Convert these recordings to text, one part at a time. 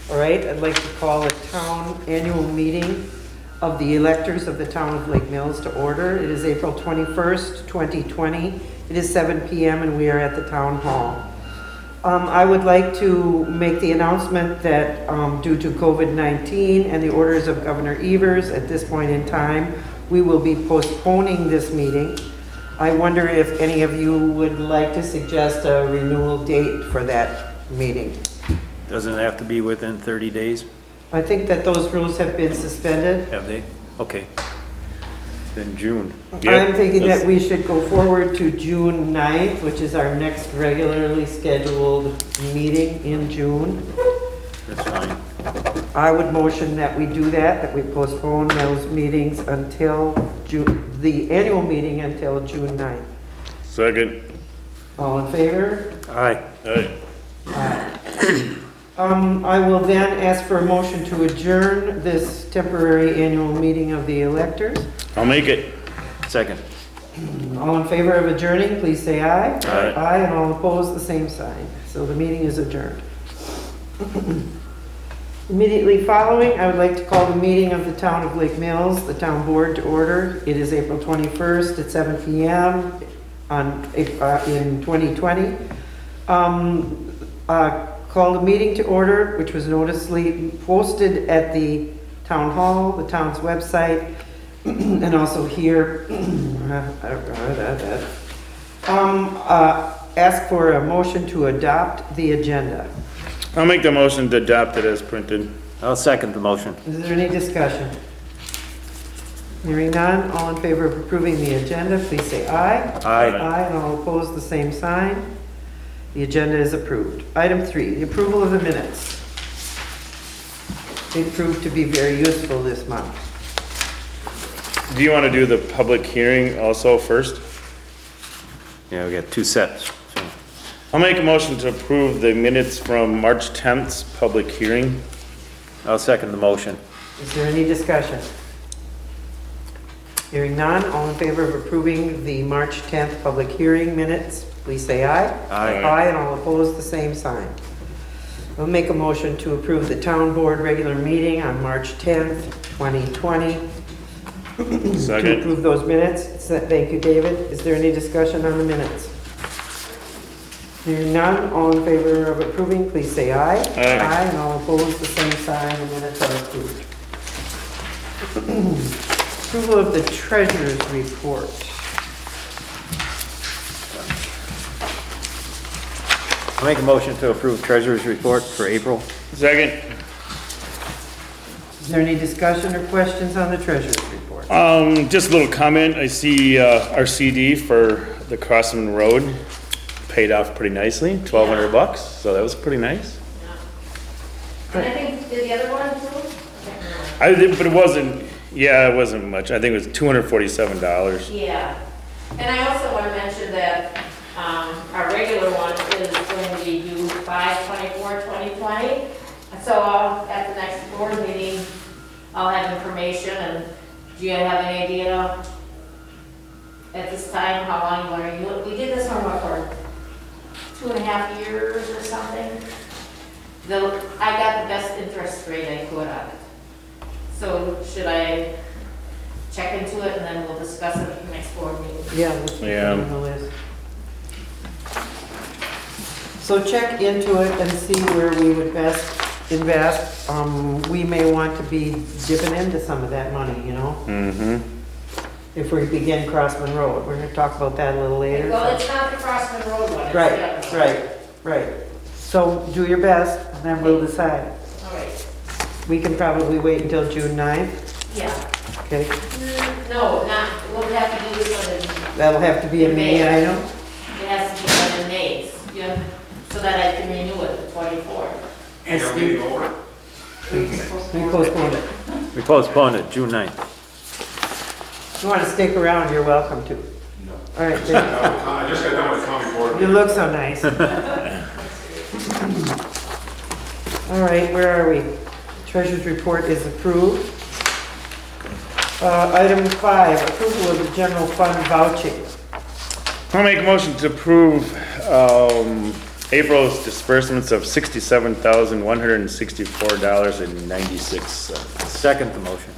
All right, I'd like to call a town annual meeting of the electors of the town of Lake Mills to order. It is April 21st, 2020. It is 7 p.m. and we are at the town hall. I would like to make the announcement that due to COVID-19 and the orders of Governor Evers at this point in time, we will be postponing this meeting. I wonder if any of you would like to suggest a renewal date for that meeting. Doesn't it have to be within 30 days? I think that those rules have been suspended. Have they? Okay. Then June. I'm thinking that we should go forward to June 9th, which is our next regularly scheduled meeting in June. That's fine. I would motion that we do that we postpone those meetings until June, the annual meeting until June 9th. Second. All in favor? Aye. Aye. Aye. I will then ask for a motion to adjourn this temporary annual meeting of the electors. I'll make it. Second. All in favor of adjourning, please say aye. Aye. Aye, and all opposed, the same sign. So the meeting is adjourned. Immediately following, I would like to call the meeting of the town of Lake Mills, the town board, to order. It is April 21st at 7 p.m. In 2020. Call the meeting to order, which was noticeably posted at the town hall, the town's website, and also here. Ask for a motion to adopt the agenda. I'll make the motion to adopt it as printed. I'll second the motion. Is there any discussion? Hearing none, all in favor of approving the agenda, please say aye. Aye. Aye, and all opposed, the same sign. The agenda is approved. Item 3, the approval of the minutes. They proved to be very useful this month. Do you want to do the public hearing also first? Yeah, we got two sets. So. I'll make a motion to approve the minutes from March 10th's public hearing. I'll second the motion. Is there any discussion? Hearing none, all in favor of approving the March 10th public hearing minutes, please say aye. Aye. Aye, and all opposed, the same sign. I'll make a motion to approve the town board regular meeting on March 10th, 2020. Second. To approve those minutes. Thank you, David. Is there any discussion on the minutes? Hearing none, all in favor of approving, please say aye. Aye. Aye, and all opposed, the same sign. The minutes are approved. Approval of the treasurer's report. I'll make a motion to approve treasurer's report for April. Second. Is there any discussion or questions on the treasurer's report? Just a little comment. I see our CD for the Craftsman Road paid off pretty nicely, $1,200, so that was pretty nice. And I think, did the other one too? I did, but it wasn't much. I think it was $247. Yeah. And I also want to mention that our regular one is going to be due 5/24/2020. So at the next board meeting, I'll have information. And do you have any idea at this time how long you want to use it? We did this one for 2.5 years or something. I got the best interest rate I could on it. So should I check into it and then we'll discuss it at the next board meeting? Yeah. Let's put it on the list. So check into it and see where we would best invest. We may want to be dipping into some of that money, you know? Mm-hmm. If we begin Craftsman Road. We're going to talk about that a little later. Well, it's not the Craftsman Road one. It's the Right, other one. right. So do your best and then we'll decide. All right. We can probably wait until June 9th. Yeah. Okay. No, we'll have to do this one in, That'll have to be a May item. it has to be done in May, yeah, so that I can renew it the 24th. And we postponed it. We postponed it, June 9th. If you want to stick around, you're welcome to. No. All right. I just got done with county board. You look so nice. All right, where are we? Treasurer's report is approved. Item 5, approval of the general fund vouching. I'll make a motion to approve April's disbursements of $67,164.96. Second the motion.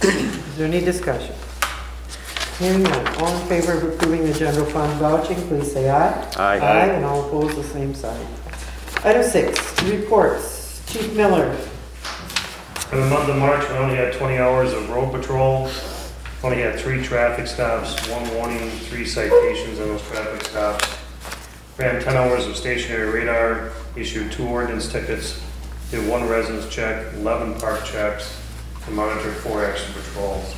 Is there any discussion? Hearing none, all in favor of approving the general fund vouching, please say aye. Aye. Aye, and all opposed, the same sign. Item 6, reports. Chief Miller. For the month of March, we only had 20 hours of road patrol, only had 3 traffic stops, 1 warning, 3 citations on those traffic stops. Ran 10 hours of stationary radar, issued 2 ordinance tickets, did 1 residence check, 11 park checks, and monitored 4 action patrols.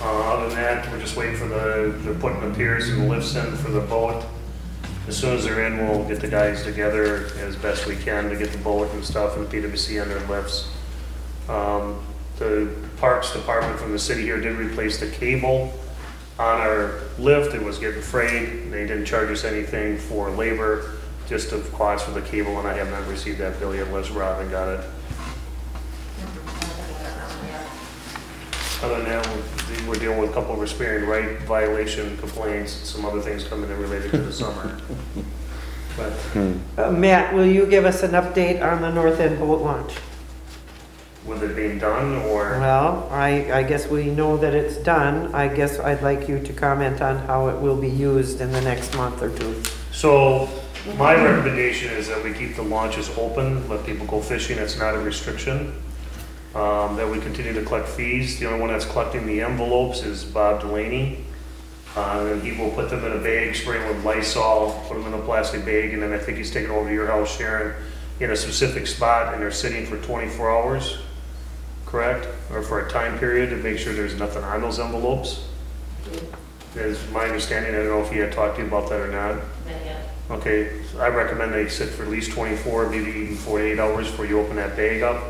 Other than that, we're just waiting for they're putting the piers and the lifts in for the boat. As soon as they're in, we'll get the guys together as best we can to get the boat and stuff and PWC on their lifts. The Parks Department from the city here did replace the cable on our lift. It was getting frayed. They didn't charge us anything for labor, just the cost for the cable, and I have not received that bill yet unless Robin got it. Other than that, we're dealing with a couple of respiring right violation complaints, and some other things coming in related to the summer. But Matt, will you give us an update on the North End boat launch? with it being done, or? Well, I guess we know that it's done. I guess I'd like you to comment on how it will be used in the next month or 2. So my recommendation is that we keep the launches open, let people go fishing. It's not a restriction. That we continue to collect fees. The only one that's collecting the envelopes is Bob Delaney. And he will put them in a bag, spray them with Lysol, put them in a plastic bag, and then I think he's taking over to your house, Sharon, in a specific spot, and they're sitting for 24 hours, correct? Or for a time period to make sure there's nothing on those envelopes. That is my understanding. I don't know if he had talked to you about that or not. Yeah. Okay, so I recommend they sit for at least 24, maybe even 48 hours before you open that bag up,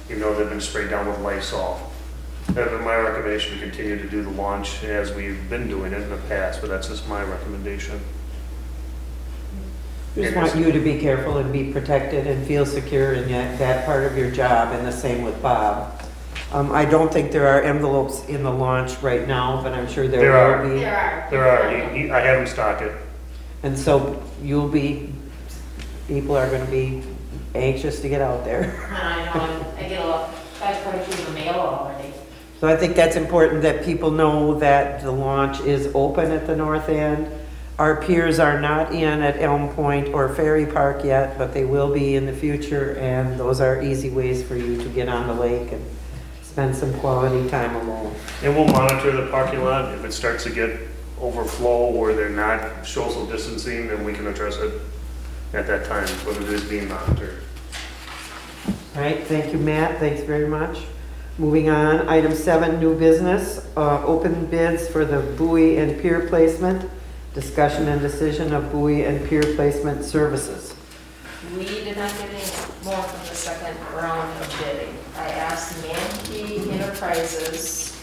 even though they've been sprayed down with Lysol. That would be my recommendation to continue to do the launch as we've been doing it in the past, but that's just my recommendation. Just want you to be careful and be protected and feel secure in that part of your job, and the same with Bob. I don't think there are envelopes in the launch right now, but I'm sure there will be. There are. I had him stock it. And so people are gonna be anxious to get out there. I know, I get I've quite a few in the mail already. So I think that's important that people know that the launch is open at the north end. Our piers are not in at Elm Point or Ferry Park yet, but they will be in the future, and those are easy ways for you to get on the lake and spend some quality time alone. And we'll monitor the parking lot. If it starts to get overflow or they're not social distancing, then we can address it at that time, whether it is being monitored. All right, thank you, Matt. Thanks very much. Moving on, item 7, new business, open bids for the buoy and pier placement, discussion and decision of buoy and pier placement services. We did not get any more from the second round of bidding. I asked Mankey Enterprises,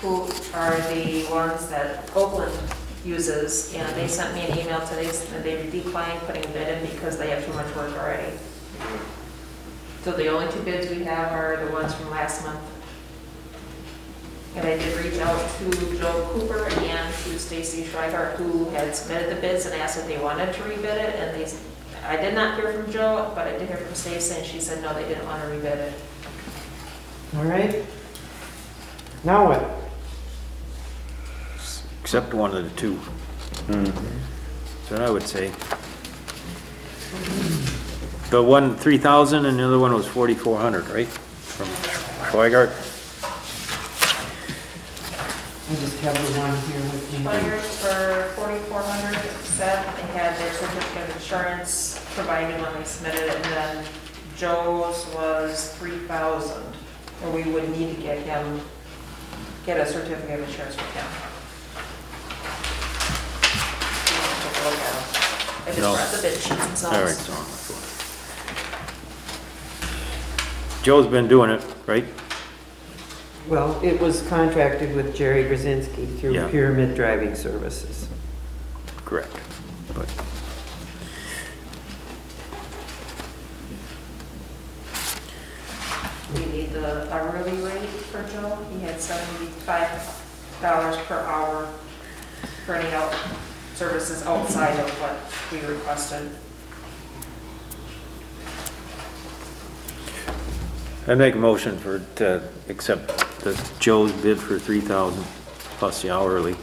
who are the ones that Oakland uses, and they sent me an email today saying they declined putting a bid in because they have too much work already. So the only 2 bids we have are the ones from last month. And I did reach out to Joe Cooper and to Stacy Schreiber, who had submitted the bids and asked if they wanted to rebid it, and I did not hear from Joe, but I did hear from Stacy, and she said no, they didn't want to rebid it. All right. Now what? Except one of the 2. That's what I would say. The one 3,000 and the other one was 4,400, right? From Schweigart. I just have the one here with me. Players for 4,400 said they had their certificate of insurance provided when they submitted it, and then Joe's was 3,000, or we would need to get a certificate of insurance for him. I just No. brought the bid sheets themselves. All right, so on. Joe's been doing it, right? Well, it was contracted with Jerry Brzezinski through Yeah. Pyramid Driving Services. Correct. But We need the hourly rate for Joe. He had $75 per hour for any out services outside of what we requested. I'd make a motion to accept Joe's bid for 3,000 plus the hourly.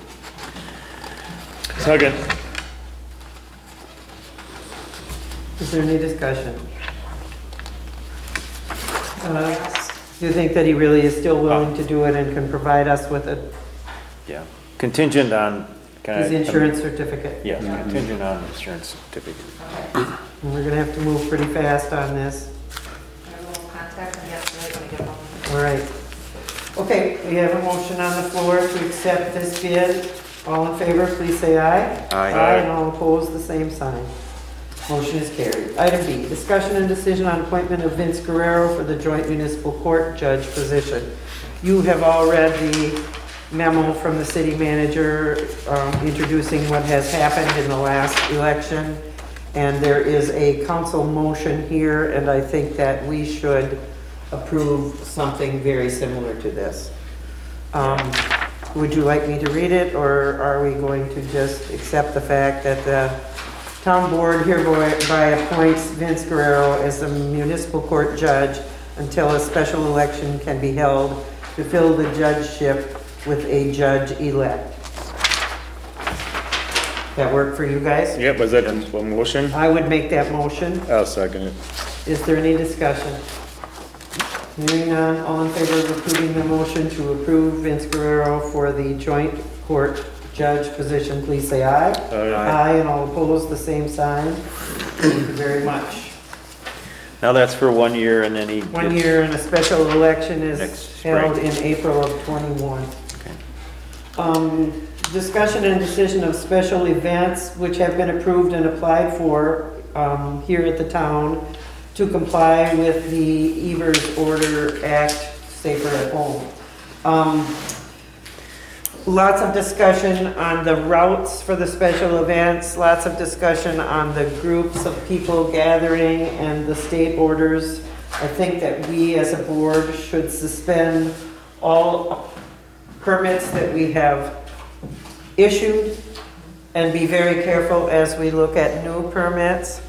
Second. Is there any discussion? Do you think that he really is still willing to do it and can provide us with Yeah, contingent on. his insurance certificate? Yeah, contingent on insurance certificate. Okay. And we're gonna have to move pretty fast on this. I will contact them yesterday when I get home. All right. Okay, we have a motion on the floor to accept this bid. All in favor, please say aye. Aye. Aye, and all opposed, the same sign. Motion is carried. Item B, discussion and decision on appointment of Vince Guerrero for the joint municipal court judge position. You have all read the memo from the city manager introducing what has happened in the last election. And there is a council motion here, and I think that we should approve something very similar to this. Would you like me to read it, or are we going to just accept the fact that the town board hereby appoints Vince Guerrero as the municipal court judge until a special election can be held to fill the judgeship with a judge-elect? That work for you guys? Yep, was that a motion? I would make that motion. I'll second it. Is there any discussion? Hearing none, all in favor of approving the motion to approve Vince Guerrero for the joint court judge position, please say aye. Aye, and all opposed, the same sign. Thank you very much. Now that's for 1 year and then he. 1 year and a special election is Next held spring. in April of '21. Okay. Discussion and decision of special events which have been approved and applied for here at the town to comply with the Evers Order Act, Safer at Home. Lots of discussion on the routes for the special events, lots of discussion on the groups of people gathering and the state orders. I think that we as a board should suspend all permits that we have issued and be very careful as we look at new permits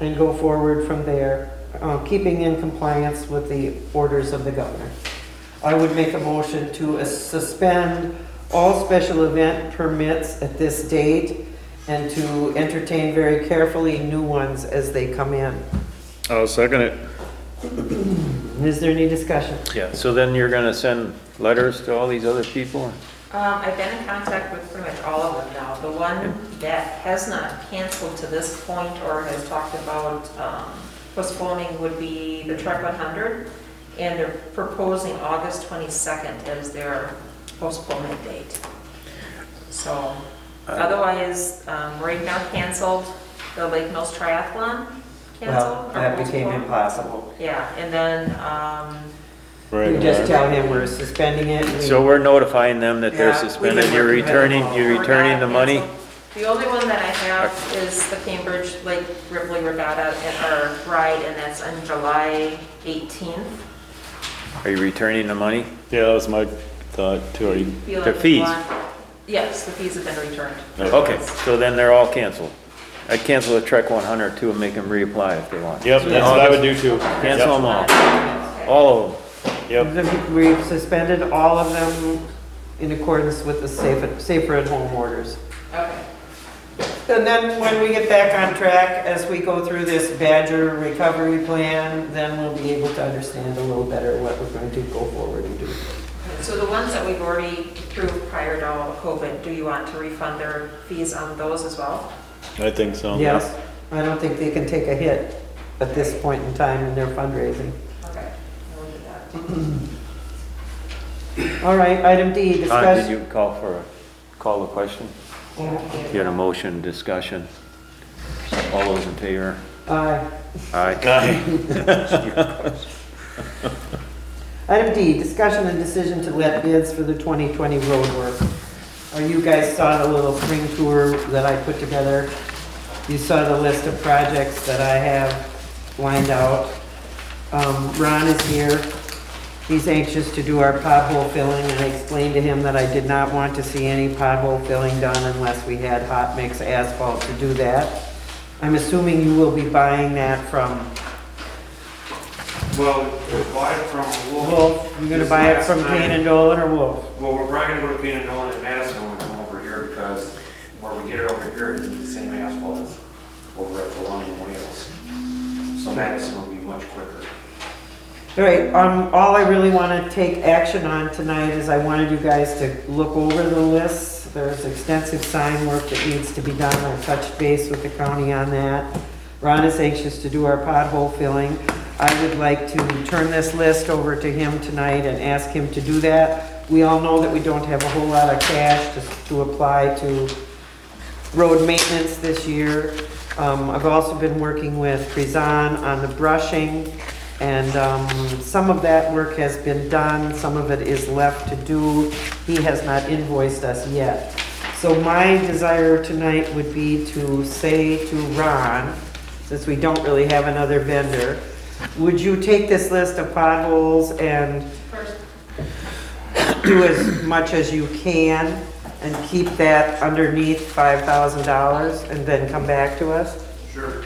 and go forward from there, keeping in compliance with the orders of the governor. I would make a motion to suspend all special event permits at this date and to entertain very carefully new ones as they come in. I'll second it. Is there any discussion? Yeah, so then you're gonna send letters to all these other people? I've been in contact with pretty much all of them now. The one that has not canceled to this point or has talked about postponing would be the Truck 100, and they're proposing August 22nd as their postponement date. So otherwise, right now canceled, the Lake Mills Triathlon canceled. Well, that became impossible. Yeah, and then You just tell him we're suspending it. So we're notifying them that they're Yeah, we suspended, can you're work with them. returning the money? the only one that I have is the Cambridge Lake Ripley Regatta or ride, and that's on July 18th. Are you returning the money? Yeah, that was my thought too. Are you- Feel The like fees. you want- Yes, the fees have been returned. Okay, so then they're all canceled. I'd cancel the Trek 100 too and make them reapply if they want. Yep, that's what I would do too. Cancel Yep. them all of them. Yep. We've suspended all of them in accordance with the safer at home orders. Okay. And then when we get back on track, as we go through this Badger recovery plan, then we'll be able to understand a little better what we're going to go forward and do. So the ones that we've already approved prior to all of COVID, do you want to refund their fees on those as well? I think so. Yes, I don't think they can take a hit at this point in time in their fundraising. Okay, we'll do that. All right, item D, Did discuss. you call the question? You had a motion, discussion. All those in favor? Aye. Aye. Item D, discussion and decision to let bids for the 2020 road work. You guys saw the little spring tour that I put together. You saw the list of projects that I have lined out. Ron is here. He's anxious to do our pothole filling, and I explained to him that I did not want to see any pothole filling done unless we had hot mix asphalt to do that. I'm assuming you will be buying that from Well, we'll buy it from Wolf. Wolf. You're gonna buy it from Payne and Dolan or Wolf? Well, we're probably gonna go to Payne and Dolan and Madison when we come over here, because where we get it over here is the same asphalt as over at the London Wales. So Madison will be much quicker. All right, all I really want to take action on tonight is I wanted you guys to look over the lists. There's extensive sign work that needs to be done. I touched base with the county on that. Ron is anxious to do our pothole filling. I would like to turn this list over to him tonight and ask him to do that. We all know that we don't have a whole lot of cash to apply to road maintenance this year. I've also been working with Craftsman on the brushing, and some of that work has been done, some of it is left to do. He has not invoiced us yet. So my desire tonight would be to say to Ron, since we don't really have another vendor, would you take this list of potholes and do as much as you can and keep that underneath $5,000 and then come back to us? Sure.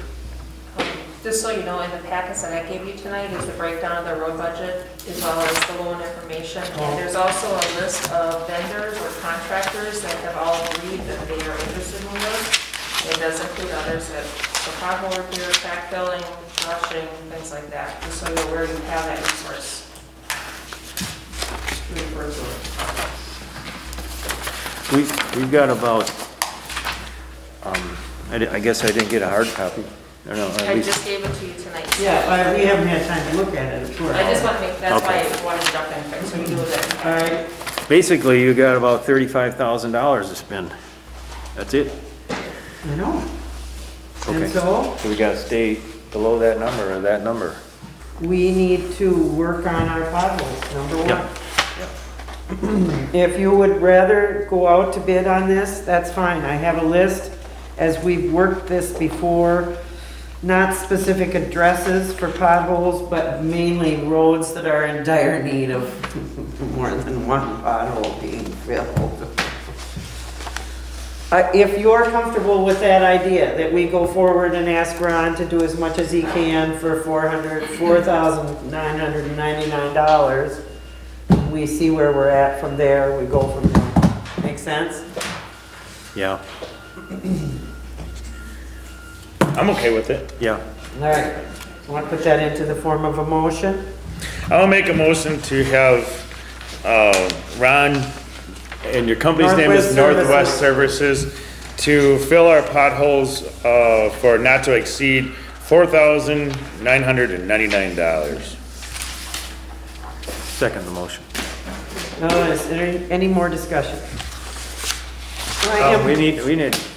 Just so you know, in the packets that I gave you tonight is the breakdown of the road budget as well as the loan information. And there's also a list of vendors or contractors that have all agreed that they are interested in work. It does include others that, so pothole repair, backfilling, brushing, things like that, just so you're aware you have that resource. Refer to it. We've got about, I guess I didn't get a hard copy. I don't know, at I least- just gave it to you tonight. Yeah, we haven't had time to look at it, sure. I just want to make, that's why Okay. I wanted to jump in quick, so you do it. All right, Basically, you got about $35,000 to spend. That's it. I know. Okay. And so, So we gotta stay below that number or that number. we need to work on our potholes, number one. Yep. If you would rather go out to bid on this, that's fine. I have a list, as we've worked this before, not specific addresses for potholes, but mainly roads that are in dire need of more than one pothole being filled. If you're comfortable with that idea, that we go forward and ask Ron to do as much as he can for $4,999, we see where we're at from there, we go from there. Make sense? Yeah, I'm okay with it. yeah. All right, want to put that into the form of a motion? I'll make a motion to have, Ron, and your company's name is Northwest Northwest Services, to fill our potholes, for not to exceed $4,999. Second the motion. Is there any more discussion? I am- We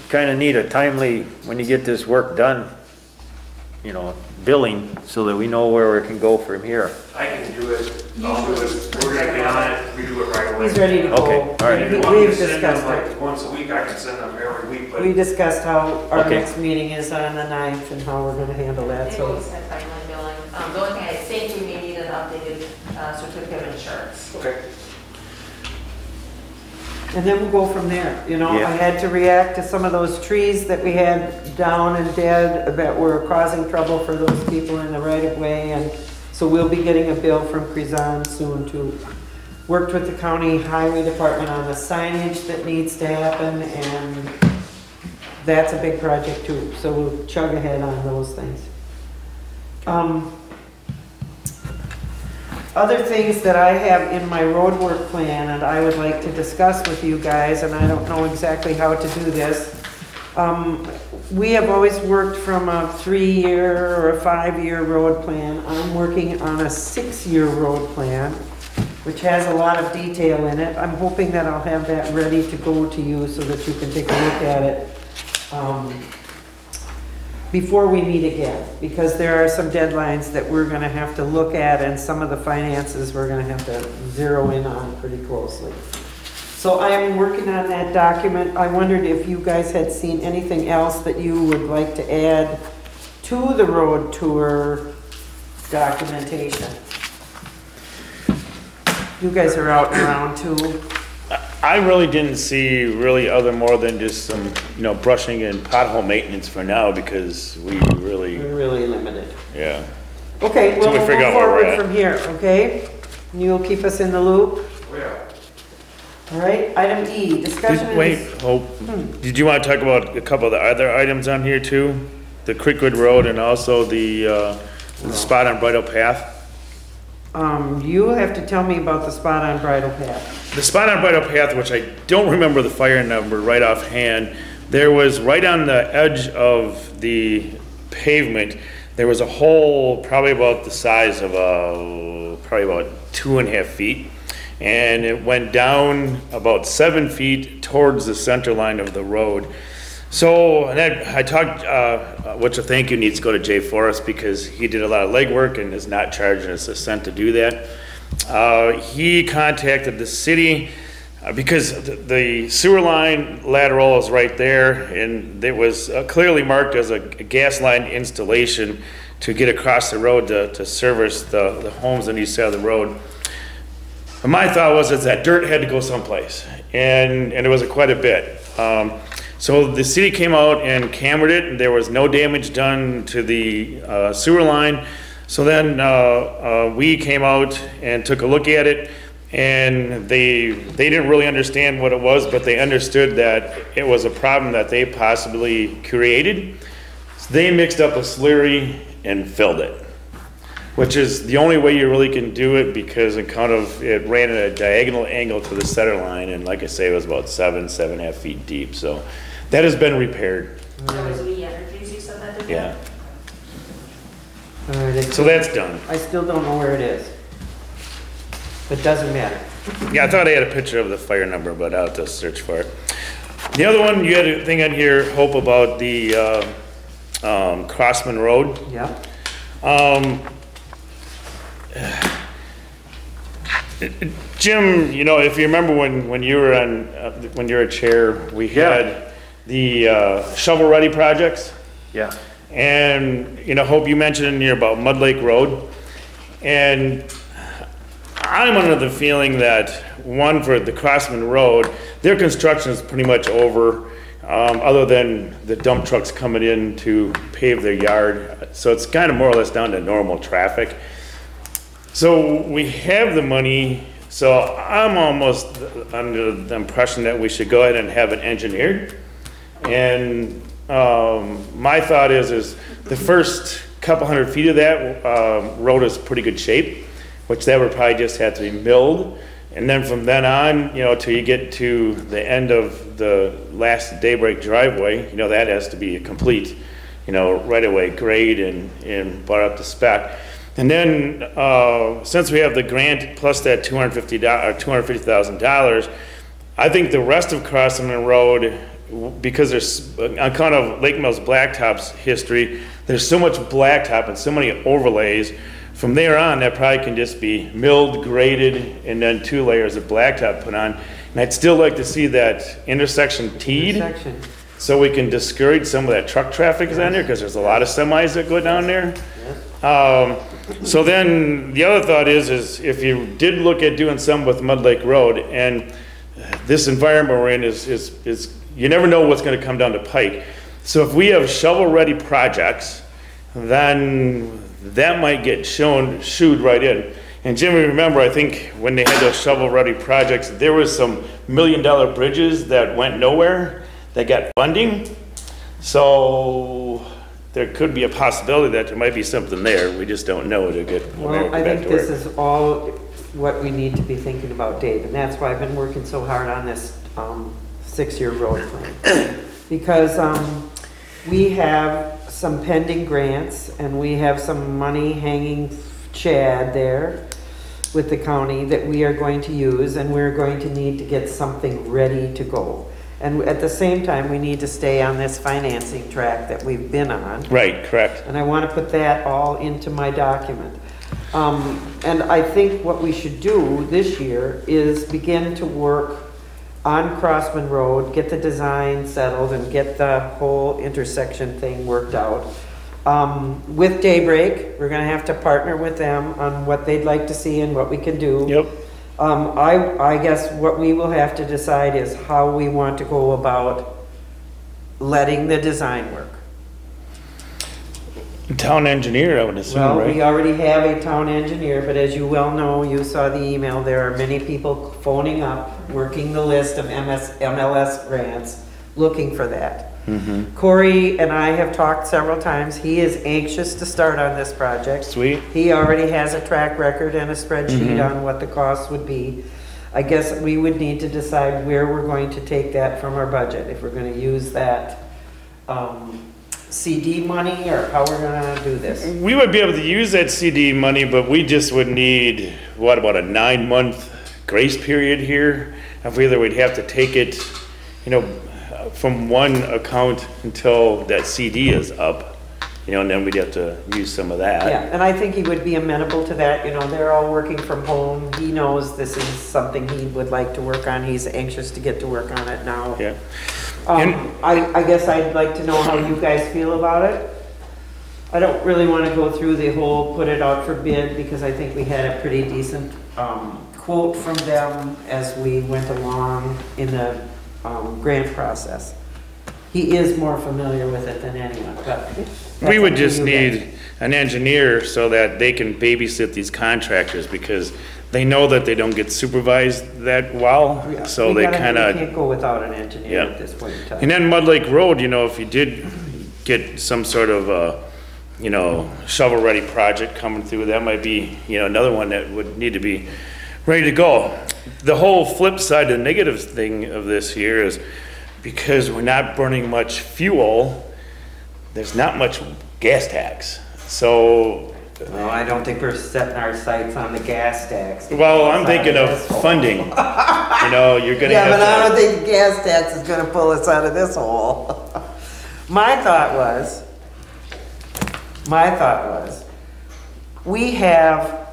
kinda need a timely, when you get this work done, billing, so that we know where we can go from here. I can do it. I'll do it. We're gonna get on it. We do it right away. He's ready to go. Okay, all right. If you want me We've to send them discussed it. like once a week, I can send them every week, but We discussed how our Okay. next meeting is on the 9th and how we're gonna handle that, They've so. always had timeline billing. The only thing I think we may need an updated certificate of insurance. okay. And then we'll go from there, Yeah. I had to react to some of those trees that we had down and dead that were causing trouble for those people in the right of way, and so we'll be getting a bill from Craftsman soon too. Worked with the county highway department on the signage that needs to happen, and that's a big project too, so we'll chug ahead on those things. Other things that I have in my road work plan and I would like to discuss with you guys, and I don't know exactly how to do this. We have always worked from a 3-year or a 5-year road plan. I'm working on a 6-year road plan, which has a lot of detail in it. I'm hoping that I'll have that ready to go to you so that you can take a look at it before we meet again, because there are some deadlines that we're gonna have to look at and some of the finances we're gonna have to zero in on pretty closely. So I am working on that document. I wondered if you guys had seen anything else that you would like to add to the road tour documentation. You guys are out and around too. I really didn't see really more than just some, brushing and pothole maintenance for now because we really, We're really limited. yeah. Okay, Till well, we we'll figure move out where we're forward at. from here, okay? You'll keep us in the loop? Yeah. All right, item E, discussion and... Wait, Hope, did you want to talk about a couple of the other items on here too? The Creekwood Road and also the spot on Bridle Path? You have to tell me about the spot on Bridle Path. The spot on Bridle Path, which I don't remember the fire number right offhand, there was right on the edge of the pavement, there was a hole probably about the size of probably about 2.5 feet. And it went down about 7 feet towards the center line of the road. So I talked, which a thank you needs to go to Jay Forrest because he did a lot of legwork and is not charging us a cent to do that. He contacted the city because the sewer line lateral is right there and it was clearly marked as a gas line installation to get across the road to service the homes on each side of the road. And my thought was that dirt had to go someplace and it was quite a bit. So the city came out and cambered it, and there was no damage done to the sewer line. So then we came out and took a look at it, and they didn't really understand what it was, but they understood that it was a problem that they possibly created. So they mixed up a slurry and filled it, which is the only way you really can do it because it ran at a diagonal angle to the center line, and like I say, it was about 7.5 feet deep. So that has been repaired. That was We Energies, you said that, did you? Yeah. All right, So that's done. I still don't know where it is. It doesn't matter. Yeah, I thought I had a picture of the fire number, but I'll have to search for it. The other one, you had a thing on here, Hope, about the Craftsman Road. Yeah. Jim, if you remember when you were on, when you were a chair, we had the shovel-ready projects. Yeah. And, Hope, you mentioned in here about Mud Lake Road. And I'm under the feeling that, one, for the Craftsman Road, their construction is pretty much over, other than the dump trucks coming in to pave their yard. So it's kind of more or less down to normal traffic. So we have the money, so I'm almost under the impression that we should go ahead and have it engineered. And my thought is the first couple hundred feet of that road is pretty good shape, which that would probably just have to be milled. And then from then on, till you get to the end of the last Daybreak driveway, that has to be a complete, right away grade and brought up to spec. And then, since we have the grant plus that $250,000, I think the rest of Craftsman Road, because there's, on account of Lake Mills Blacktop's history, there's so much blacktop and so many overlays. From there on, that probably can just be milled, graded, and then 2 layers of blacktop put on. And I'd still like to see that intersection teed, so we can discourage some of that truck traffic is on there, because there's a lot of semis that go down there. So then the other thought is if you did look at doing some with Mud Lake Road, and this environment we're in is you never know what's going to come down the pike. So if we have shovel-ready projects, then that might get shooed right in. And Jimmy, remember, I think when they had those shovel-ready projects, there was some $1 million bridges that went nowhere that got funding. So there could be a possibility that there might be something there. We just don't know to get Well, I back think to this work. is all what we need to be thinking about, Dave, and that's why I've been working so hard on this 6-year road plan. Because we have some pending grants, and we have some money hanging chad there with the county that we are going to use, and we're going to need to get something ready to go. And at the same time, we need to stay on this financing track that we've been on. Right, correct. And I want to put that all into my document. And I think what we should do this year is begin to work on Craftsman Road, get the design settled, and get the whole intersection thing worked out. With Daybreak, we're going to have to partner with them on what they'd like to see and what we can do. Yep. I guess what we will have to decide is how we want to go about letting the design work. Town engineer, I would assume, Well, right? we already have a town engineer, but as you well know, you saw the email, there are many people phoning up, working the list of MLS grants, looking for that. Corey and I have talked several times. He is anxious to start on this project. Sweet. He already has a track record and a spreadsheet on what the costs would be. I guess we would need to decide where we're going to take that from our budget, if we're gonna use that CD money or how we're gonna do this. We would be able to use that CD money, but we just would need, what, about a 9-month grace period here? If either we'd have to take it, you know, from one account until that CD is up, you know, and then we'd have to use some of that. Yeah, and I think he would be amenable to that, you know, they're all working from home. He knows this is something he would like to work on. He's anxious to get to work on it now. Yeah. I guess I'd like to know how you guys feel about it. I don't really want to go through the whole put it out for bid because I think we had a pretty decent quote from them as we went along in the grant process. He is more familiar with it than anyone, but. We would just need an engineer so that they can babysit these contractors because they know that they don't get supervised that well. Yeah, So we they gotta- kind We of, can't go without an engineer Yeah. at this point in time. and then Mud Lake Road, you know, if you did get some sort of, you know, shovel-ready project coming through, that might be, you know, another one that would need to be ready to go. The whole flip side, the negative thing of this here is because we're not burning much fuel, there's not much gas tax. So, Well, I don't think we're setting our sights on the gas tax. well, I'm thinking of funding. You know, you're gonna Yeah, but I have don't think the gas tax is gonna pull us out of this hole. My thought was, we have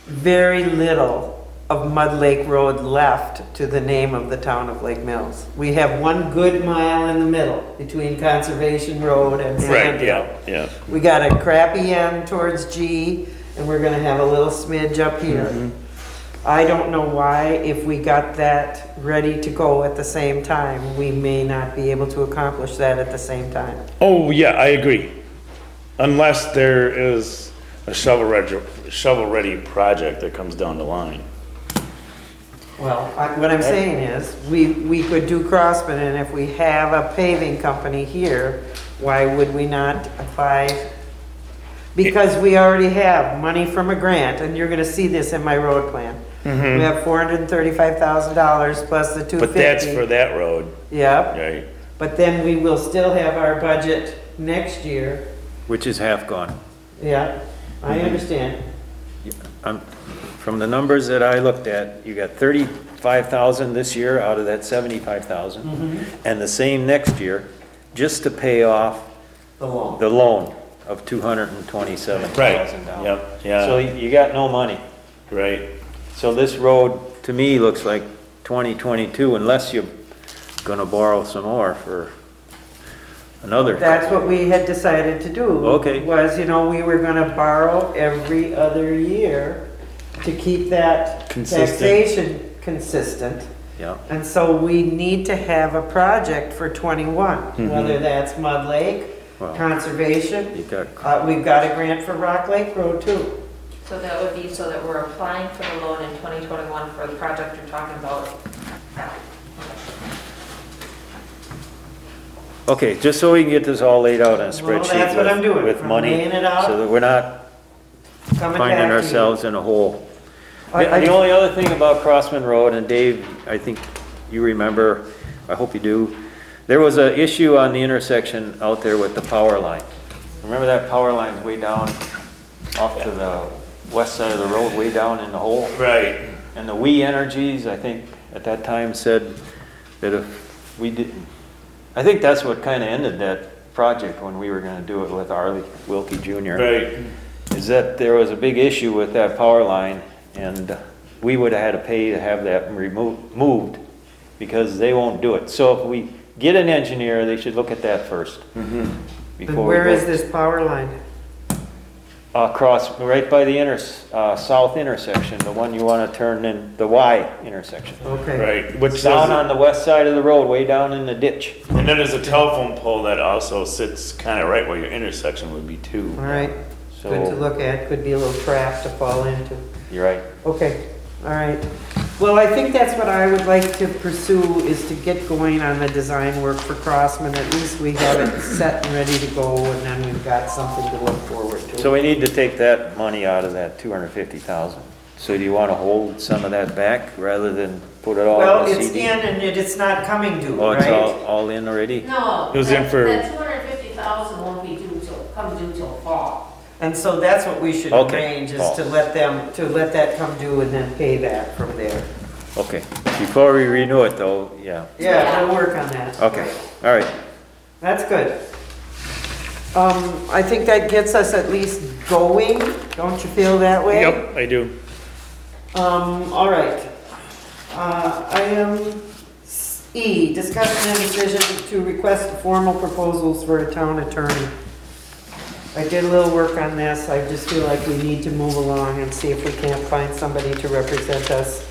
very little of Mud Lake Road left to the name of the town of Lake Mills. We have one good mile in the middle between Conservation Road and to, right, Sand Hill. yeah. We got a crappy end towards G, and we're gonna have a little smidge up here. I don't know why, if we got that ready to go at the same time, we may not be able to accomplish that at the same time. Oh, yeah, I agree. Unless there is a shovel-ready project that comes down the line. Well, what I'm saying is, we could do Craftsman, and if we have a paving company here, why would we not apply? Because we already have money from a grant, and you're gonna see this in my road plan. We have $435,000 plus the $250. But that's for that road, Yep, right? but then we will still have our budget next year. Which is half gone. Yeah, I understand. From the numbers that I looked at, you got 35,000 this year out of that 75,000. And the same next year, just to pay off The loan. the loan of $227,000. Yep, yeah. So you got no money. Right. So this road, to me, looks like 2022, unless you're gonna borrow some more for another. That's what we had decided to do. Okay. Was, you know, we were gonna borrow every other year to keep that Consistent. taxation consistent. Yeah, And so we need to have a project for 21, whether that's Mud Lake, Well, conservation. you got, We've got a grant for Rock Lake Road too. So that would be so that we're applying for the loan in 2021 for the project you're talking about. okay, just so we can get this all laid out on a Well, spreadsheet that's what I'm doing. with I'm money, laying it out. so that we're not Coming finding back to you. ourselves in a hole. I- The only other thing about Craftsman Road, and Dave, I think you remember, I hope you do, there was an issue on the intersection out there with the power line. Remember that power line's way down off to the west side of the road, way down in the hole? Right. And the We Energies, I think, at that time said that if we did, I think that's what kind of ended that project when we were gonna do it with Arlie Wilkie Jr. Right. Is that there was a big issue with that power line, and we would have had to pay to have that moved because they won't do it. So if we get an engineer, they should look at that first. And Before where we is go. this power line? Across, right by the south intersection, the one you want to turn in, the Y intersection. Okay. Right, which Down does, on the west side of the road, way down in the ditch. and then there's a telephone pole that also sits kind of right where your intersection would be too. All right, good to So, look at, could be a little trap to fall into. you're right. Okay, all right. Well, I think that's what I would like to pursue, is to get going on the design work for Craftsman. At least we have it set and ready to go, and then we've got something to look forward to. So we need to take that money out of that 250,000. So do you want to hold some of that back rather than put it all Well, in the it's CD? in and it's not coming due, Oh, it's right? all in already? No, It was in for- that 250,000 won't be come due till fall. And so that's what we should Okay. arrange, is Oh. to let that come due and then pay that from there. Okay. Before we renew it though, yeah. Yeah, we'll work on that. Okay, all right. That's good. I think that gets us at least going, don't you feel that way? Yep, I do. All right. Item E, discussion and decision to request formal proposals for a town attorney. I did a little work on this. I just feel like we need to move along and see if we can't find somebody to represent us.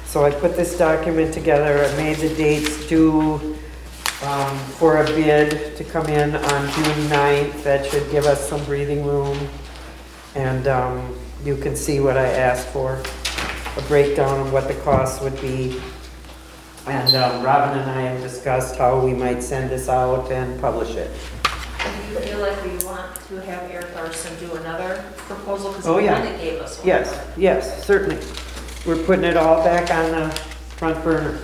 So I put this document together. I made the dates due for a bid to come in on June 9th. That should give us some breathing room. And you can see what I asked for, a breakdown of what the costs would be. And Robin and I have discussed how we might send this out and publish it. Do you feel like we want to have Eric Larson do another proposal? Because Oh, he yeah. kind of gave us one. Yes, certainly. We're putting it all back on the front burner.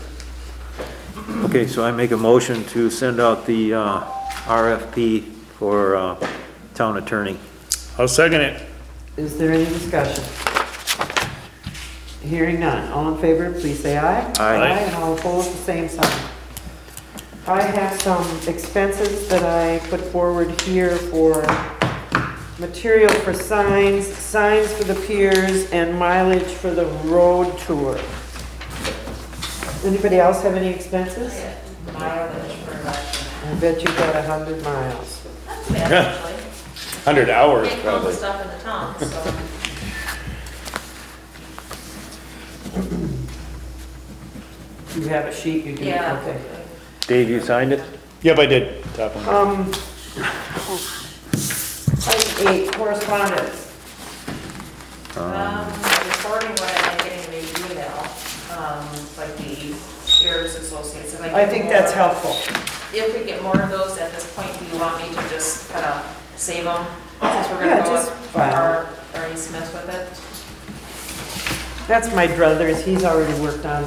Okay, so I make a motion to send out the RFP for town attorney. I'll second it. Is there any discussion? Hearing none. All in favor, please say aye. Aye. And all opposed, the same sign. I have some expenses that I put forward here for material for signs, signs for the piers, and mileage for the road tour. Anybody else have any expenses? Mileage for election. I bet you got 100 miles. That's bad, actually. 100 hours Make all the probably. stuff in the town, so. You have a sheet, you do? Yeah. Okay. Dave, you signed it? Yep, I did. Top of my- Item 8, correspondence. Reporting what I've been getting in the email, like the Sheriff's Associates. If I get think more- that's helpful. If we get more of those at this point, do you want me to just kind of save them? Since we're Yeah, gonna go just with file. Ernie Smith with it? That's my druthers, he's already worked on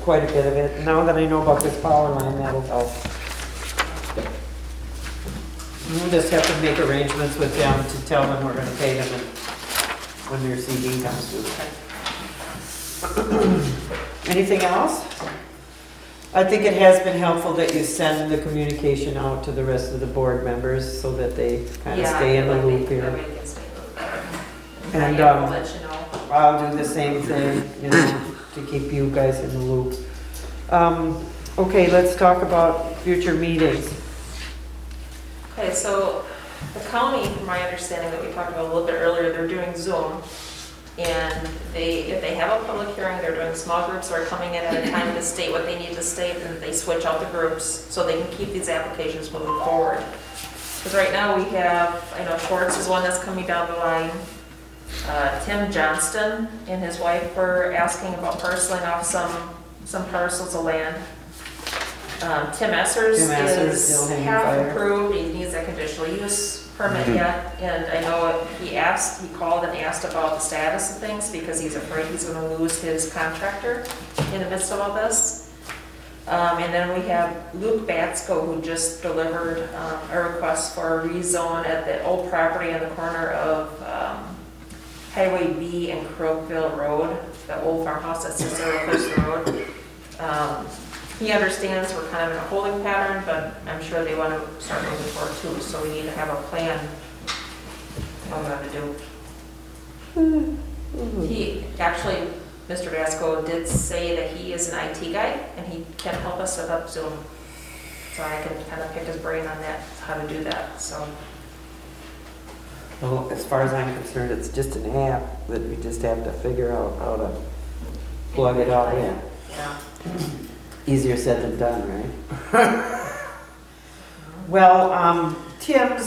quite a bit of it. Now that I know about this power line, that'll help. We'll just have to make arrangements with them to tell them we're gonna pay them when their CD comes through. Anything else? I think it has been helpful that you send the communication out to the rest of the board members so that they kind of stay in the loop here. Everybody can stay in the loop. And, I'll let you know. I'll do the same thing, you know, to keep you guys in the loop. Okay, let's talk about future meetings. Okay, so the county, from my understanding that we talked about a little bit earlier, they're doing Zoom. And if they have a public hearing, they're doing small groups or coming in at a time to state what they need to state, and they switch out the groups so they can keep these applications moving forward. Because right now we have, I know Schwartz is one that's coming down the line. Tim Johnston and his wife were asking about parceling off some parcels of land. Tim Essers Tim Essers, still is hanging half fire. approved, he needs a conditional use permit yet, and I know he called and asked about the status of things because he's afraid he's gonna lose his contractor in the midst of all this. And then we have Luke Batsko, who just delivered a request for a rezone at the old property on the corner of Highway B and Crokeville Road, the old farmhouse that sits there across the road. He understands we're kind of in a holding pattern, but I'm sure they want to start moving forward too, so we need to have a plan what we're going to do. He, actually, Mr. Vasco did say that he is an IT guy and he can help us set up Zoom. So I can kind of pick his brain on that, how to do that, so. Well, as far as I'm concerned, it's just an app that we just have to figure out how to plug it all in. Yeah. Easier said than done, right? Well, Tim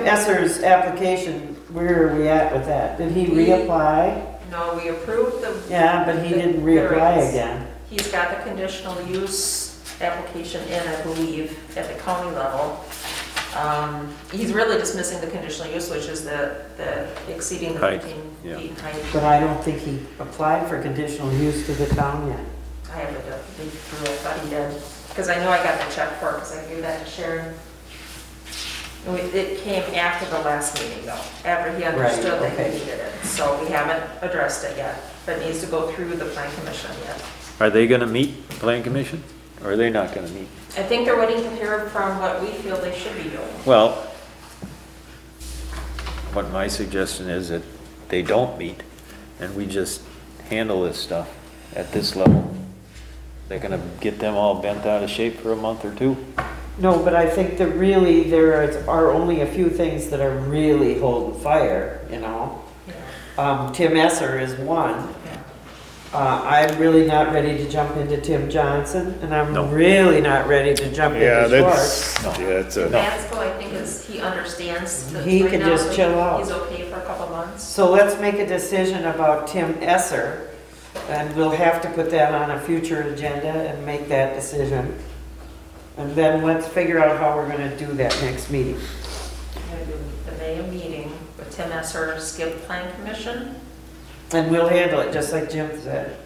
Esser's application, where are we at with that? Did he reapply? No, we approved the. Yeah, but he didn't reapply again. He's got the conditional use application in, I believe, at the county level. He's really just missing the conditional use, which is the exceeding the Height, 15 yeah. feet height. But I don't think he applied for conditional use to the town yet. I have to dig through it, but he did, because I know I got the check for it, because I gave that to Sharon. And it came after the last meeting though, after he understood that okay. he needed it. So we haven't addressed it yet, but it needs to go through the plan commission yet. Are they gonna meet, the plan commission, or are they not gonna meet? I think they're waiting to hear from what we feel they should be doing. Well, what my suggestion is that they don't meet, and we just handle this stuff at this level. They're gonna get them all bent out of shape for a month or two? No, but I think that really there are only a few things that are really holding fire, you know? Tim Esser is one. I'm really not ready to jump into Tim Johnson, and I'm No. really not ready to jump Yeah, into Schwartz. that's, yeah, that's a, Vasco, I think he understands that He right can now, just so chill out. He's okay for a couple months. So let's make a decision about Tim Esser, and we'll have to put that on a future agenda and make that decision. And then let's figure out how we're gonna do that next meeting. We're gonna do the May meeting with Tim Esser, skip plan commission. And we'll handle it, just like Jim said.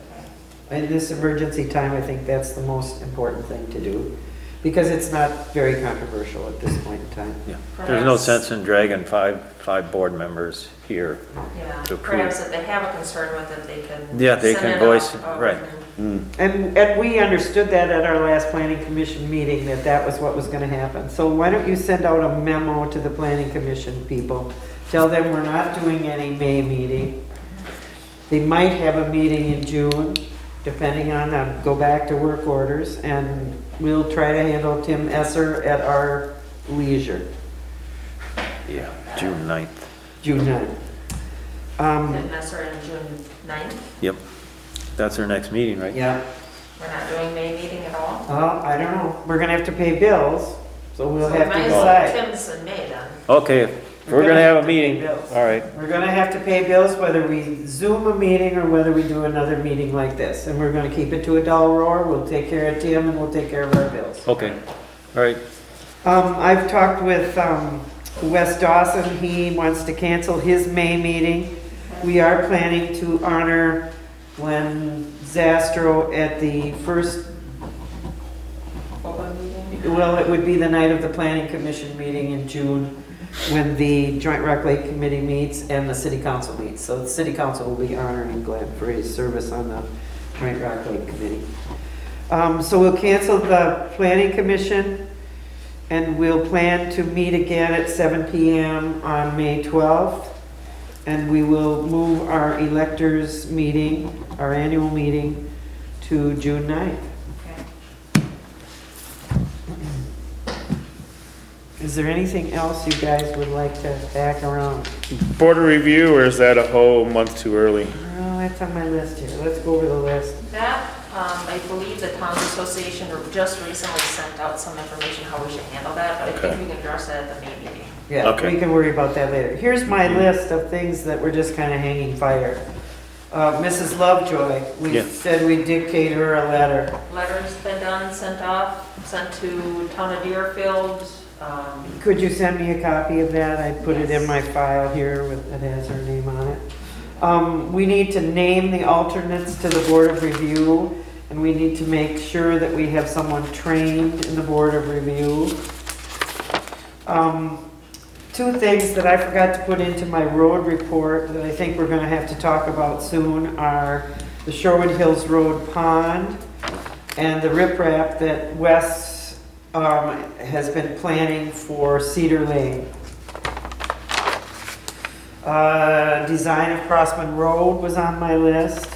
In this emergency time, I think that's the most important thing to do, because it's not very controversial at this point in time. Yeah. There's no sense in dragging five board members here. Yeah, To approve. perhaps if they have a concern with it, they can. Yeah, they send can it voice- out, right. And we understood that at our last planning commission meeting, that that was what was gonna happen. So why don't you send out a memo to the planning commission people? Tell them we're not doing any May meeting. They might have a meeting in June, depending on, go back to work orders, and we'll try to handle Tim Esser at our leisure, Yeah, June 9th. June 9th. Tim Esser on June 9th. Yep. That's our next meeting, right? Yeah, We're not doing May meeting at all. I don't know, we're gonna have to pay bills, so we'll So have to might as well decide. Tim's in May then. Okay, if we're gonna have a meeting, all right. We're gonna have to pay bills whether we Zoom a meeting or whether we do another meeting like this. And we're gonna keep it to a dull roar, we'll take care of Tim and we'll take care of our bills. Okay, all right. I've talked with Wes Dawson, he wants to cancel his May meeting. We are planning to honor Glenn Zastro at the first, Open meeting. well, it would be the night of the planning commission meeting in June, when the Joint Rec Lake Committee meets and the city council meets. So the city council will be honoring Glenn for his service on the Joint Rec Lake Committee. So we'll cancel the planning commission, and we'll plan to meet again at 7 p.m. on May 12th. And we will move our electors meeting, our annual meeting, to June 9th. Okay. Is there anything else you guys would like to back around? board review, or is that a whole month too early? Oh, that's on my list here. Let's go over the list. That, I believe the Towns Association just recently sent out some information how we should handle that, but I Okay. think we can address that at the May meeting. Yeah, Okay. we can worry about that later. Here's my list of things that were just kind of hanging fire. Mrs. Lovejoy, we Yeah. said we'd dictate her a letter. Letter's been done, sent off, sent to Town of Deerfield. Could you send me a copy of that? I put it in Yes. my file here with, it has her name on it. We need to name the alternates to the Board of Review, and we need to make sure that we have someone trained in the Board of Review. Two things that I forgot to put into my road report that I think we're gonna have to talk about soon are the Sherwood Hills Road Pond and the riprap that Wes has been planning for Cedar Lane. Design of Craftsman Road was on my list,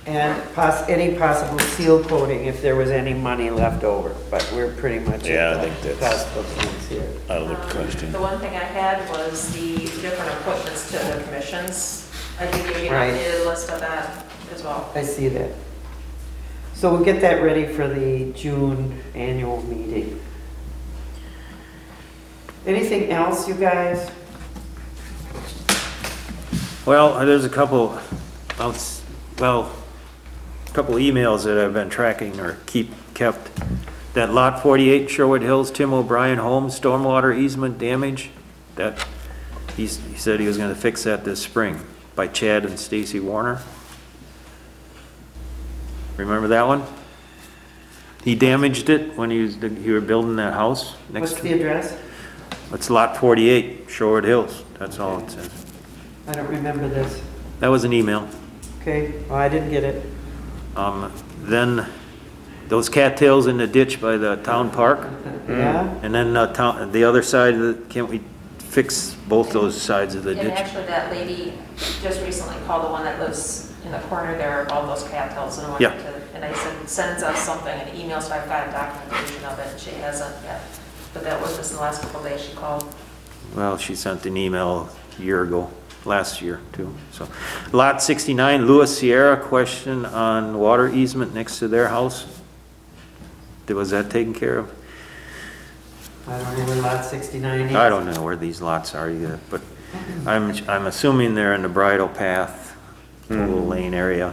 and any possible seal coating if there was any money left over, but we're pretty much Yeah, I at think the that's- cusp of things here. Out of the question. The one thing I had was the different appointments to the commissions. I did give you an Right. updated list of that as well. I see that. So we'll get that ready for the June annual meeting. Anything else, you guys? Well, there's a couple, a couple emails that I've been tracking or kept. That lot 48 Sherwood Hills, Tim O'Brien home, stormwater easement damage, that, he said he was gonna fix that this spring, by Chad and Stacy Warner. Remember that one? He damaged it when you were building that house next What's to the address? It's lot 48, Sherwood Hills, that's all it says. I don't remember this. That was an email. Okay, well, I didn't get it. Then those cattails in the ditch by the town park, Yeah? and then the other side of the, can't we fix both those sides of the And ditch? actually, that lady just recently called the one that lives in the corner there about those cattails and wanted Yeah. to, and I said, sends us something, an email, so I've got documentation of it, and she hasn't yet. But that was just in the last couple of days she called. Well, she sent an email a year ago, last year too, so. Lot 69, Lewis Sierra, question on water easement next to their house. Was that taken care of? I don't know where lot 69 is. I don't know where these lots are either, but I'm assuming they're in the bridle path, little lane area.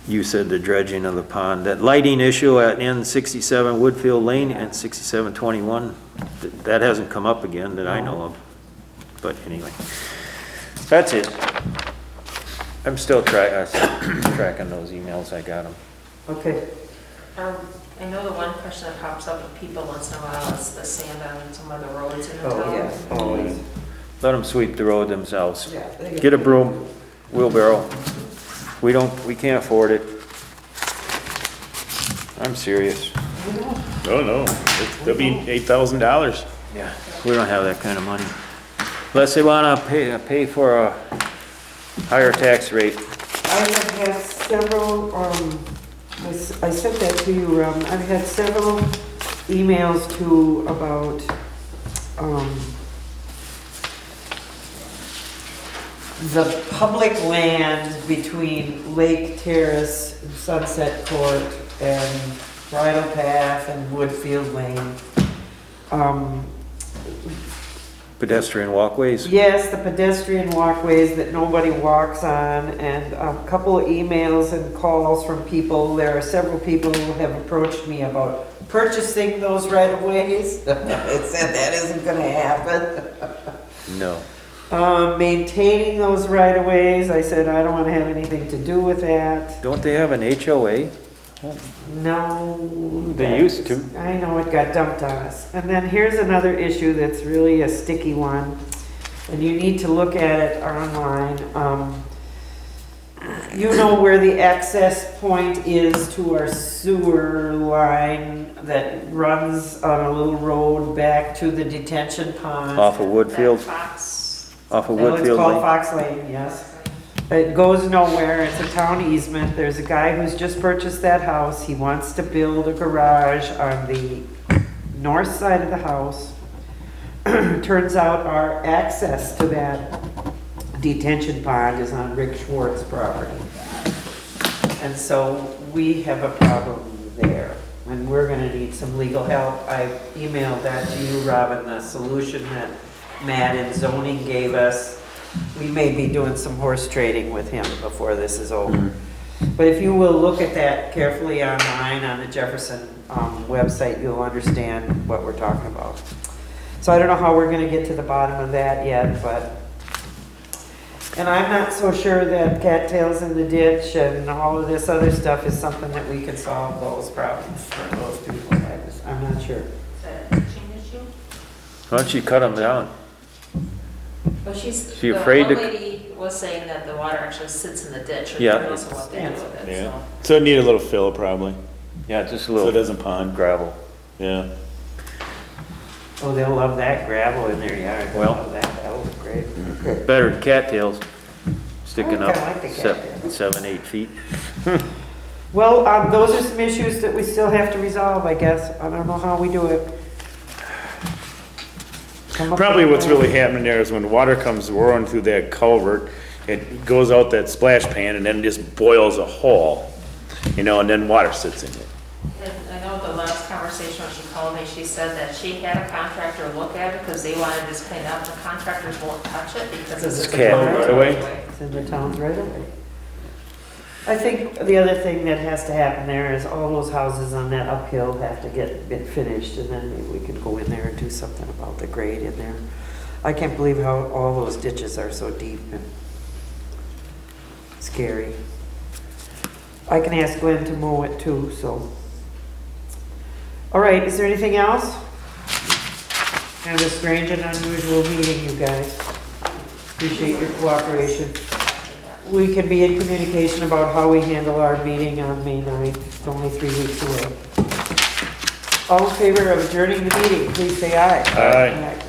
You said the dredging of the pond. That lighting issue at N67 Woodfield Lane and 6721, that hasn't come up again that I know of. But anyway, that's it. I'm still tracking those emails, I got them. Okay. I know the one question that pops up with people once in a while is the sand on some of the roads in the Oh, town. yes, always. Let them sweep the road themselves. Yeah, Get a broom, wheelbarrow. We can't afford it. I'm serious. Oh, no, that'll be $8,000. Yeah, we don't have that kind of money. Unless they wanna pay for a higher tax rate. I have had several, I sent that to you, I've had several emails too about, the public land between Lake Terrace, and Sunset Court, and Bridle Path and Woodfield Lane. Pedestrian walkways. Yes, the pedestrian walkways that nobody walks on, and a couple of emails and calls from people. There are several people who have approached me about purchasing those right-of-ways. It said that isn't gonna happen. No. Maintaining those right-of-ways, I said I don't wanna have anything to do with that. Don't they have an HOA? No. They used to. I know, it got dumped on us. And then here's another issue that's really a sticky one, and you need to look at it online. You know where the access point is to our sewer line that runs on a little road back to the detention pond? Off of Woodfield, Fox. off of Well, it's Woodfield called Lane? Fox Lane, yes. It goes nowhere, it's a town easement. There's a guy who's just purchased that house. He wants to build a garage on the north side of the house. Turns out our access to that detention pond is on Rick Schwartz's property. And so we have a problem there, and we're gonna need some legal help. I emailed that to you, Robin, the solution that Matt in zoning gave us. We may be doing some horse trading with him before this is over. But if you will look at that carefully online on the Jefferson website, you'll understand what we're talking about. So I don't know how we're gonna get to the bottom of that yet, but, and I'm not so sure that cattails in the ditch and all of this other stuff is something that we can solve those problems for those people. I'm not sure. Is that a teaching issue? Why don't you cut them down? Well, she's, She the afraid one to- lady was saying that the water actually sits in the ditch, or Yeah. who knows what they do with it, Yeah, so. so it need a little fill probably, Yeah, just a so it little doesn't pond, gravel. yeah. Oh, they'll love that gravel in their yard. They'll Well. love that. That was great. Okay. Better than cattails, sticking I up kinda like the cattails. 7, 8 feet. Well, those are some issues that we still have to resolve, I guess. I don't know how we do it. Come up Probably with a what's plan. really happening there is when water comes roaring through that culvert, it goes out that splash pan and then just boils a hole, you know, and then water sits in it. And I know the last conversation when she called me, she said that she had a contractor look at it because they wanted this cleaned up. The contractors won't touch it because it's It's cat right away. It's in the towns right away. I think the other thing that has to happen there is all those houses on that uphill have to get finished, and then maybe we can go in there and do something about the grade in there. I can't believe how all those ditches are so deep and scary. I can ask Glenn to mow it too, so. All right, is there anything else? Kind of a strange and unusual meeting, you guys. Appreciate your cooperation. We can be in communication about how we handle our meeting on May 9th. It's only 3 weeks away. All in favor of adjourning the meeting, please say aye. Aye. Aye.